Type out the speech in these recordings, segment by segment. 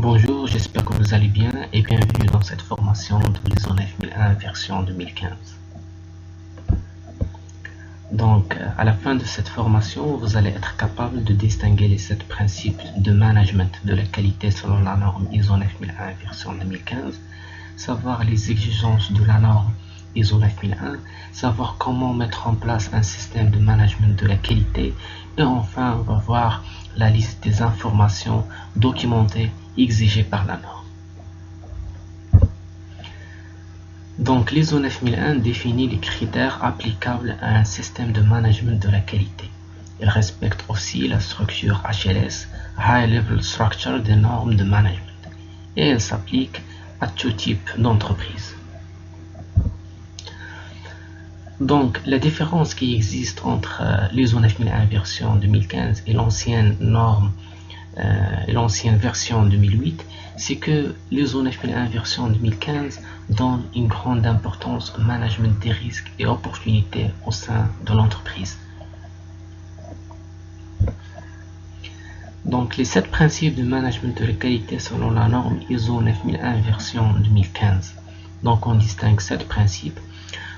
Bonjour, j'espère que vous allez bien et bienvenue dans cette formation de l'ISO 9001 version 2015. Donc, à la fin de cette formation, vous allez être capable de distinguer les 7 principes de management de la qualité selon la norme ISO 9001 version 2015, savoir les exigences de la norme ISO 9001, savoir comment mettre en place un système de management de la qualité et enfin, on va voir la liste des informations documentées exigées par la norme. Donc l'ISO 9001 définit les critères applicables à un système de management de la qualité. Elle respecte aussi la structure HLS, High Level Structure des normes de management, et elle s'applique à tout type d'entreprise. Donc la différence qui existe entre l'ISO 9001 version 2015 et l'ancienne norme l'ancienne version 2008, c'est que l'ISO 9001 version 2015 donne une grande importance au management des risques et opportunités au sein de l'entreprise. Donc les 7 principes de management de la qualité selon la norme ISO 9001 version 2015. Donc on distingue 7 principes.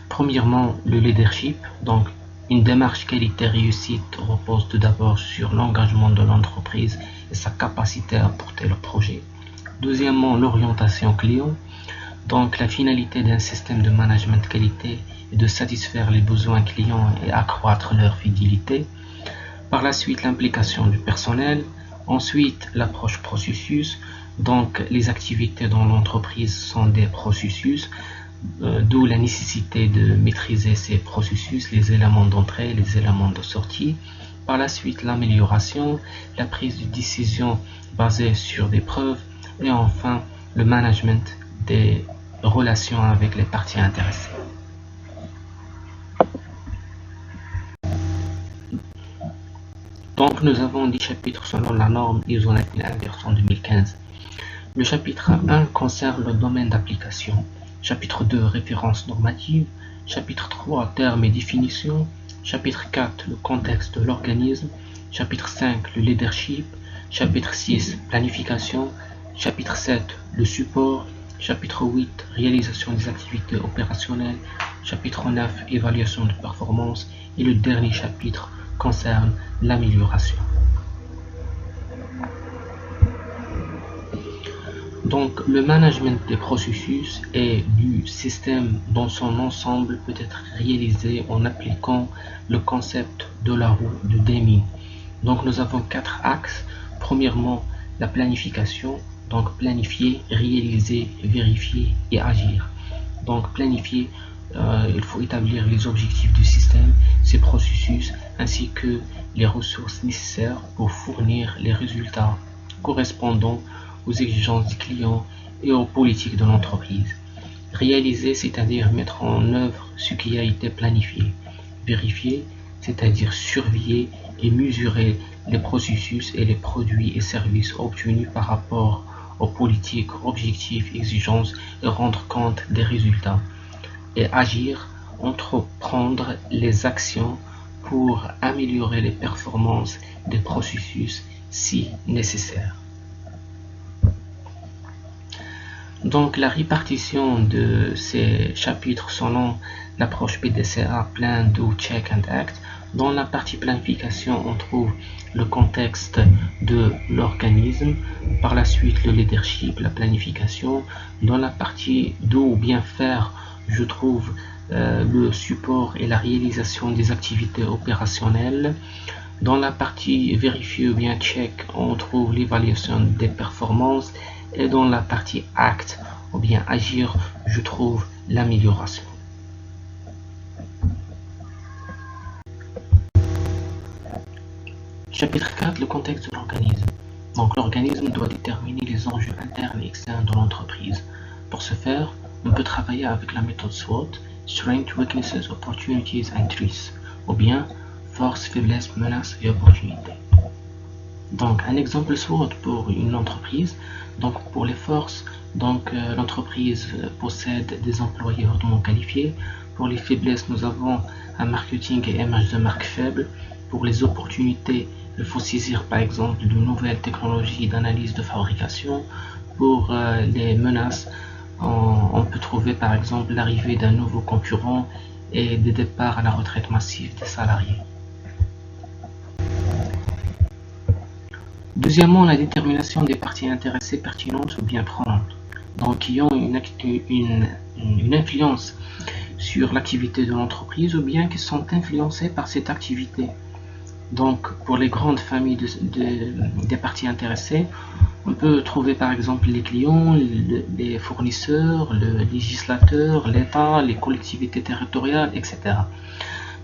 Premièrement, le leadership. Donc une démarche qualité réussite repose tout d'abord sur l'engagement de l'entreprise et sa capacité à porter le projet. Deuxièmement, l'orientation client. Donc la finalité d'un système de management qualité est de satisfaire les besoins clients et accroître leur fidélité. Par la suite, l'implication du personnel. Ensuite, l'approche processus. Donc les activités dans l'entreprise sont des processus. D'où la nécessité de maîtriser ces processus, les éléments d'entrée, les éléments de sortie. Par la suite, l'amélioration, la prise de décision basée sur des preuves et enfin le management des relations avec les parties intéressées. Donc nous avons 10 chapitres selon la norme ISO 9001 version 2015. Le chapitre 1 concerne le domaine d'application. Chapitre 2, références normatives. Chapitre 3, termes et définitions. Chapitre 4, le contexte de l'organisme. Chapitre 5, le leadership. Chapitre 6, planification. Chapitre 7, le support. Chapitre 8, réalisation des activités opérationnelles. Chapitre 9, évaluation de performance. Et le dernier chapitre concerne l'amélioration. Donc, le management des processus et du système dans son ensemble peut être réalisé en appliquant le concept de la roue de Deming. Donc, nous avons 4 axes. Premièrement, la planification. Donc, planifier, réaliser, vérifier et agir. Donc, planifier, il faut établir les objectifs du système, ses processus, ainsi que les ressources nécessaires pour fournir les résultats correspondant aux exigences du client et aux politiques de l'entreprise. Réaliser, c'est-à-dire mettre en œuvre ce qui a été planifié. Vérifier, c'est-à-dire surveiller et mesurer les processus et les produits et services obtenus par rapport aux politiques, objectifs, exigences et rendre compte des résultats. Et agir, entreprendre les actions pour améliorer les performances des processus si nécessaire. Donc la répartition de ces chapitres selon l'approche PDCA, Plan, Do, Check and Act. Dans la partie planification, on trouve le contexte de l'organisme, par la suite le leadership, la planification. Dans la partie Do ou bien faire, je trouve le support et la réalisation des activités opérationnelles. Dans la partie vérifier ou bien check, on trouve l'évaluation des performances. Et dans la partie acte ou bien agir, je trouve l'amélioration. Chapitre 4, le contexte de l'organisme. Donc l'organisme doit déterminer les enjeux internes et externes de l'entreprise. Pour ce faire, on peut travailler avec la méthode SWOT, Strengths, Weaknesses, Opportunities and Threats, ou bien force, faiblesse, menace et opportunité. Donc un exemple SWOT pour une entreprise. Donc pour les forces, l'entreprise possède des employés hautement qualifiés. Pour les faiblesses, nous avons un marketing et image de marque faible. Pour les opportunités, Il faut saisir par exemple de nouvelles technologies d'analyse de fabrication. Pour les menaces, on peut trouver par exemple l'arrivée d'un nouveau concurrent et des départs à la retraite massive des salariés. Deuxièmement, la détermination des parties intéressées pertinentes ou bien prenantes, donc qui ont une influence sur l'activité de l'entreprise ou bien qui sont influencées par cette activité. Donc pour les grandes familles des parties intéressées, on peut trouver par exemple les clients, les fournisseurs, le législateur, l'État, les collectivités territoriales, etc.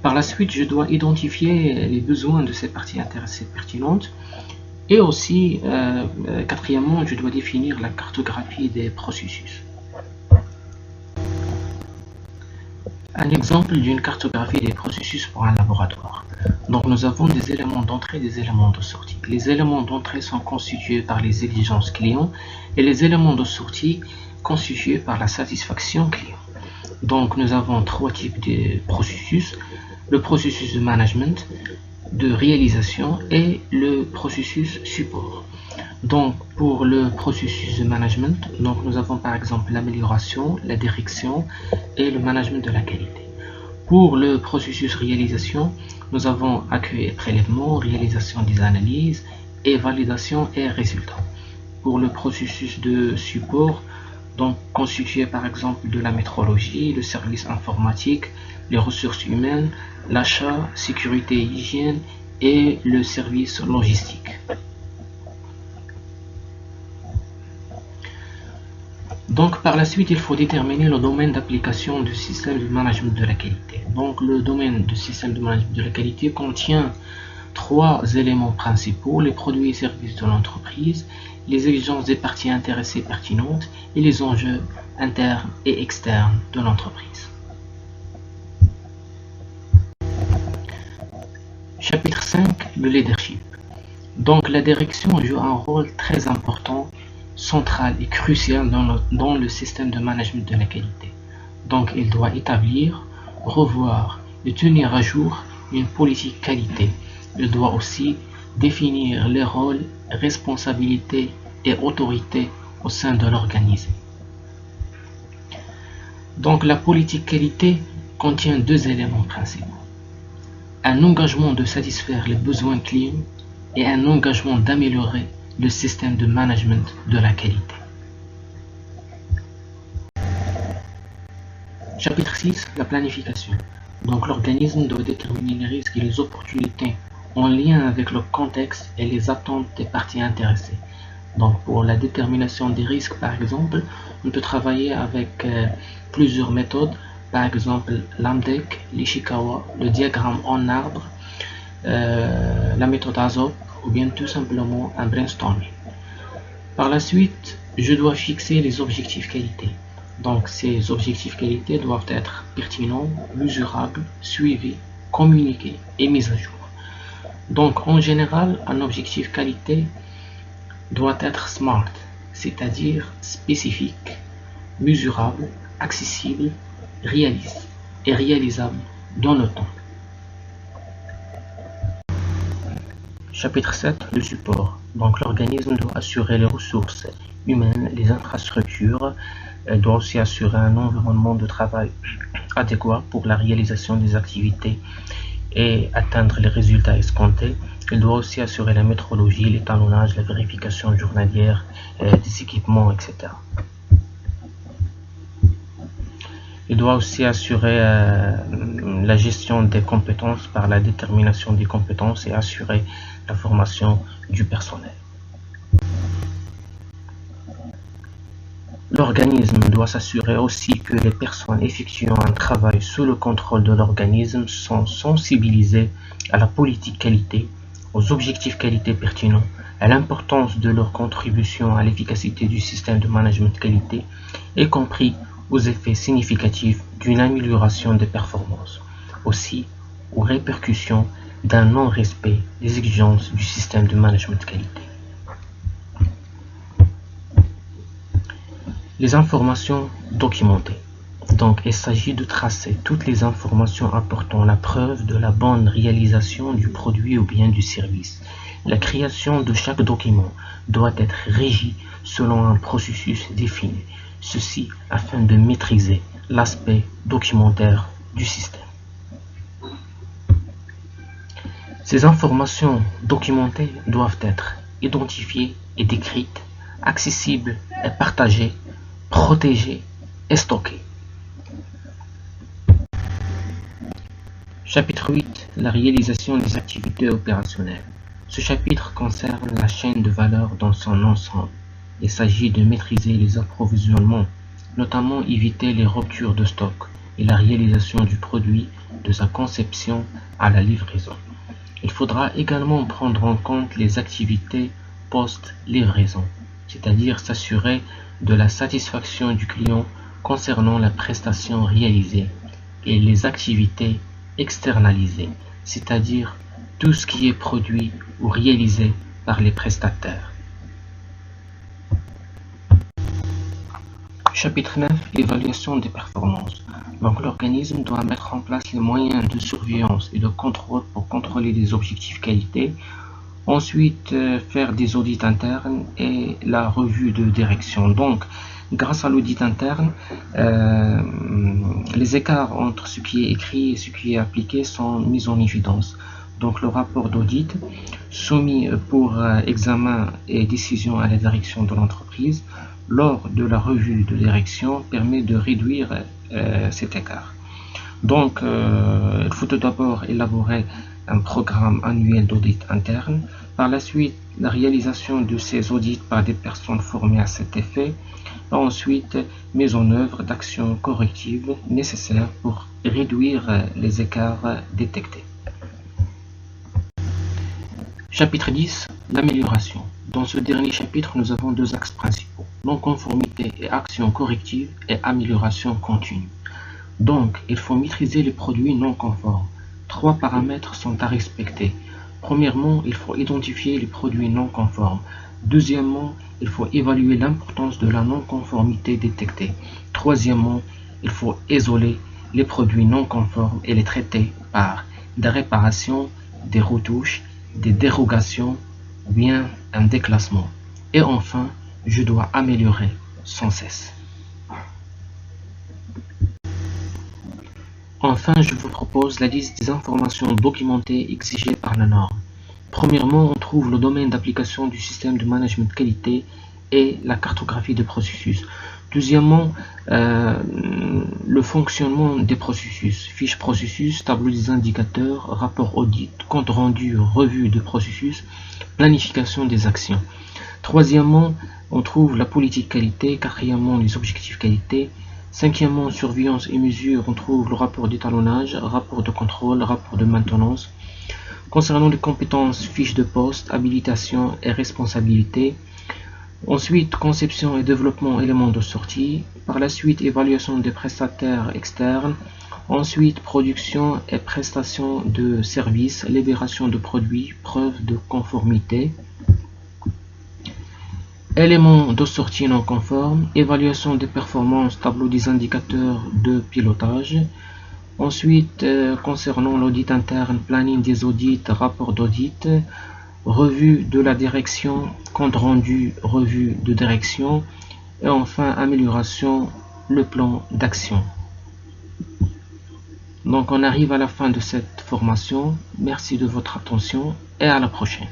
Par la suite, je dois identifier les besoins de ces parties intéressées pertinentes. Et aussi, quatrièmement, je dois définir la cartographie des processus. Un exemple d'une cartographie des processus pour un laboratoire. Donc nous avons des éléments d'entrée et des éléments de sortie. Les éléments d'entrée sont constitués par les exigences clients et les éléments de sortie constitués par la satisfaction client. Donc nous avons trois types de processus. Le processus de management, de réalisation et le processus support. Donc pour le processus de management, donc nous avons par exemple l'amélioration, la direction et le management de la qualité. Pour le processus réalisation, nous avons accueil et prélèvement, réalisation des analyses et validation et résultats. Pour le processus de support, donc constitué par exemple de la métrologie, le service informatique, les ressources humaines, l'achat, sécurité et hygiène et le service logistique. Donc par la suite, il faut déterminer le domaine d'application du système de management de la qualité. Donc le domaine du système de management de la qualité contient trois éléments principaux: les produits et services de l'entreprise, les exigences des parties intéressées pertinentes et les enjeux internes et externes de l'entreprise. Chapitre 5, le leadership. Donc la direction joue un rôle très important, central et crucial dans le système de management de la qualité. Donc il doit établir, revoir et tenir à jour une politique qualité. Il doit aussi définir les rôles, responsabilités et autorités au sein de l'organisme. Donc la politique qualité contient deux éléments principaux: un engagement de satisfaire les besoins clients et un engagement d'améliorer le système de management de la qualité. Chapitre 6, la planification. Donc l'organisme doit déterminer les risques et les opportunités en lien avec le contexte et les attentes des parties intéressées. Donc pour la détermination des risques, par exemple, on peut travailler avec plusieurs méthodes, par exemple l'AMDEC, l'Ishikawa, le diagramme en arbre, la méthode ASOP ou bien tout simplement un brainstorming. Par la suite, je dois fixer les objectifs qualité. Donc ces objectifs qualité doivent être pertinents, mesurables, suivis, communiqués et mis à jour. Donc en général, un objectif qualité doit être SMART, c'est-à-dire spécifique, mesurable, accessible, réaliste et réalisable dans le temps. Chapitre 7, le support. Donc l'organisme doit assurer les ressources humaines, les infrastructures, doit aussi assurer un environnement de travail adéquat pour la réalisation des activités et atteindre les résultats escomptés. Il doit aussi assurer la métrologie, l'étalonnage, la vérification journalière des équipements, etc. Il doit aussi assurer la gestion des compétences par la détermination des compétences et assurer la formation du personnel. L'organisme doit s'assurer aussi que les personnes effectuant un travail sous le contrôle de l'organisme sont sensibilisées à la politique qualité, aux objectifs qualité pertinents, à l'importance de leur contribution à l'efficacité du système de management qualité, y compris aux effets significatifs d'une amélioration des performances, aussi aux répercussions d'un non-respect des exigences du système de management qualité. Les informations documentées. Donc, il s'agit de tracer toutes les informations apportant la preuve de la bonne réalisation du produit ou bien du service. La création de chaque document doit être régie selon un processus défini. Ceci afin de maîtriser l'aspect documentaire du système. Ces informations documentées doivent être identifiées et décrites, accessibles et partagées, protégées et stockées. Chapitre 8. La réalisation des activités opérationnelles. Ce chapitre concerne la chaîne de valeur dans son ensemble. Il s'agit de maîtriser les approvisionnements, notamment éviter les ruptures de stock et la réalisation du produit de sa conception à la livraison. Il faudra également prendre en compte les activités post-livraison, c'est-à-dire s'assurer de la satisfaction du client concernant la prestation réalisée, et les activités externalisées, c'est-à-dire tout ce qui est produit ou réalisé par les prestataires. Chapitre 9. Évaluation des performances. Donc l'organisme doit mettre en place les moyens de surveillance et de contrôle pour contrôler les objectifs qualité. Ensuite, faire des audits internes et la revue de direction. Donc, grâce à l'audit interne, les écarts entre ce qui est écrit et ce qui est appliqué sont mis en évidence. Donc, le rapport d'audit soumis pour examen et décision à la direction de l'entreprise lors de la revue de direction permet de réduire cet écart. Donc, il faut tout d'abord élaborer un programme annuel d'audit interne. Par la suite, la réalisation de ces audits par des personnes formées à cet effet. Et ensuite, mise en œuvre d'actions correctives nécessaires pour réduire les écarts détectés. Chapitre 10. L'amélioration. Dans ce dernier chapitre, nous avons deux axes principaux: non-conformité et actions correctives et amélioration continue. Donc, il faut maîtriser les produits non conformes. Trois paramètres sont à respecter. Premièrement, il faut identifier les produits non conformes. Deuxièmement, il faut évaluer l'importance de la non-conformité détectée. Troisièmement, il faut isoler les produits non conformes et les traiter par des réparations, des retouches, des dérogations ou bien un déclassement. Et enfin, je dois améliorer sans cesse. Enfin, je vous propose la liste des informations documentées exigées par la norme. Premièrement, on trouve le domaine d'application du système de management de qualité et la cartographie des processus. Deuxièmement, le fonctionnement des processus, fiche processus, tableau des indicateurs, rapport audit, compte rendu, revue de processus, planification des actions. Troisièmement, on trouve la politique qualité. Quatrièmement, les objectifs qualité. Cinquièmement, surveillance et mesure, on trouve le rapport d'étalonnage, rapport de contrôle, rapport de maintenance. Concernant les compétences, fiche de poste, habilitation et responsabilité. Ensuite, conception et développement, éléments de sortie. Par la suite, évaluation des prestataires externes. Ensuite, production et prestation de services, libération de produits, preuve de conformité. Éléments de sortie non conformes, évaluation des performances, tableau des indicateurs de pilotage. Ensuite, concernant l'audit interne, planning des audits, rapport d'audit, revue de la direction, compte rendu, revue de direction. Et enfin, amélioration, le plan d'action. Donc, on arrive à la fin de cette formation. Merci de votre attention et à la prochaine.